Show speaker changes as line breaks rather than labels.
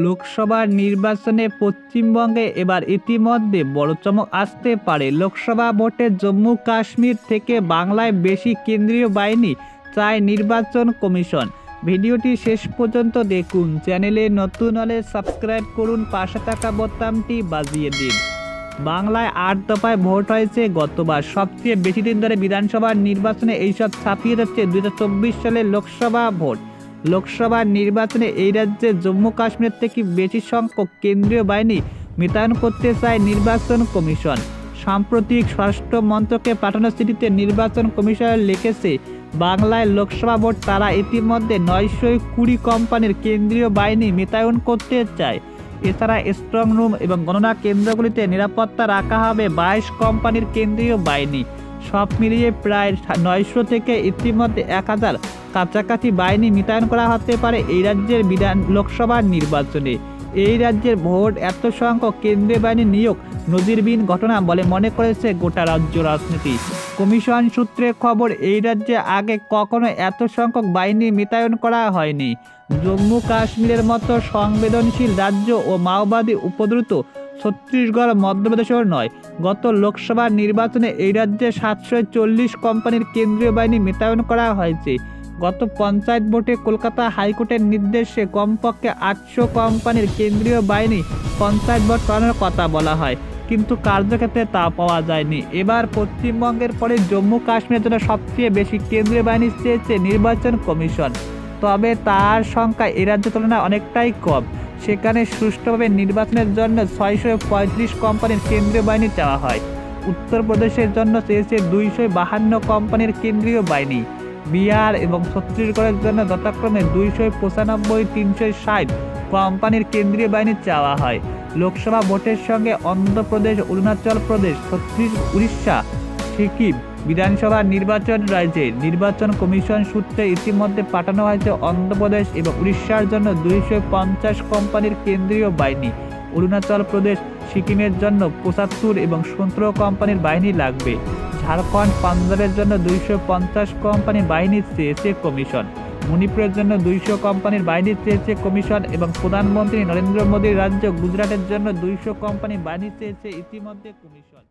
লোকসভা নির্বাচনে পশ্চিমবঙ্গে এবার ইতিমধ্যে বড় চমক আসতে পারে। লোকসভা ভোটে জম্মু কাশ্মীর থেকে বাংলায় বেশি কেন্দ্রীয় বাহিনী চায় নির্বাচন কমিশন। ভিডিওটি শেষ পর্যন্ত দেখুন। চ্যানেলে নতুন হলে সাবস্ক্রাইব করুন, পাশে থাকা বোতামটি বাজিয়ে দিন। বাংলায় 8 দফায় ভোট হয়েছে গতবার। সবচেয়ে বেশি দিন ধরে বিধানসভা নির্বাচনে এইসব ছাপিয়ে যাচ্ছে 2024 সালের লোকসভা ভোট। লোকসভা নির্বাচনে এই রাজ্যে জম্মু কাশ্মীর থেকে বেশি সংখ্যক কেন্দ্রীয় বাহিনী মোতায়েন করতে চায় নির্বাচন কমিশন। সাম্প্রতিক স্বরাষ্ট্র মন্ত্রকে পাঠানো চিঠিতে নির্বাচন কমিশন লিখেছে, বাংলায় লোকসভা ভোট তারা ইতিমধ্যে 920 কোম্পানির কেন্দ্রীয় বাহিনী মোতায়েন করতে চায়। এছাড়া স্ট্রং রুম এবং গণনা কেন্দ্রগুলিতে নিরাপত্তা রাখা হবে 22 কোম্পানির কেন্দ্রীয় বাহিনী। সব মিলিয়ে প্রায় 900 থেকে ইতিমধ্যে 1000 কাছাকাছি বাহিনী মোতায়েন করা হতে পারে এই রাজ্যের লোকসভা নির্বাচনে। এই রাজ্যের ভোট এত সংখ্যক কেন্দ্রীয় বাহিনী নিয়োগ নজিরবিহীন ঘটনা বলে মনে করেছে গোটা রাজ্য রাজনীতি। কমিশন সূত্রে খবর, এই রাজ্যে আগে কখনো এত সংখ্যক বাহিনী মোতায়েন করা হয়নি। জম্মু কাশ্মীরের মতো সংবেদনশীল রাজ্য ও মাওবাদী উপদ্রুত ছত্তিশগড় মধ্যপ্রদেশেও নয়। গত লোকসভা নির্বাচনে এই রাজ্যে 740 কোম্পানির কেন্দ্রীয় বাহিনী মোতায়েন করা হয়েছে। গত পঞ্চায়েত ভোটে কলকাতা হাইকোর্টের নির্দেশে কমপক্ষে 800 কোম্পানির কেন্দ্রীয় বাহিনী পঞ্চায়েত ভোট করানোর কথা বলা হয়, কিন্তু কার্যক্ষেত্রে তা পাওয়া যায়নি। এবার পশ্চিমবঙ্গের পরে জম্মু কাশ্মীরের জন্য সবচেয়ে বেশি কেন্দ্রীয় বাহিনী চেয়েছে নির্বাচন কমিশন, তবে তার সংখ্যা এ রাজ্যের তুলনায় অনেকটাই কম। সেখানে সুষ্ঠুভাবে নির্বাচনের জন্য 635 কোম্পানির কেন্দ্রীয় বাহিনী চাওয়া হয়। উত্তরপ্রদেশের জন্য চেয়েছে 252 কোম্পানির কেন্দ্রীয় বাহিনী। বিহার এবং ছত্তিশগড়ের জন্য যথাক্রমে 295, 360 কোম্পানির কেন্দ্রীয় বাহিনী চাওয়া হয়। লোকসভা ভোটের সঙ্গে অন্ধ্রপ্রদেশ, অরুণাচল প্রদেশ, উড়িষ্যা, সিকিম বিধানসভা নির্বাচন রয়েছে। নির্বাচন কমিশন সূত্রে ইতিমধ্যে পাঠানো হয়েছে অন্ধ্রপ্রদেশ এবং উড়িষ্যার জন্য 250 কোম্পানির কেন্দ্রীয় বাহিনী। অরুণাচল প্রদেশ, সিকিমের জন্য 75 এবং 17 কোম্পানির বাহিনী লাগবে। ঝাড়খণ্ড, পাঞ্জাবের জন্য 250 কোম্পানির বাহিনী চেয়েছে কমিশন। মণিপুরের জন্য 200 কোম্পানির বাহিনী চেয়েছে কমিশন এবং প্রধানমন্ত্রী নরেন্দ্র মোদীর রাজ্য গুজরাটের জন্য 200 কোম্পানির বাহিনী চেয়েছে ইতিমধ্যে কমিশন।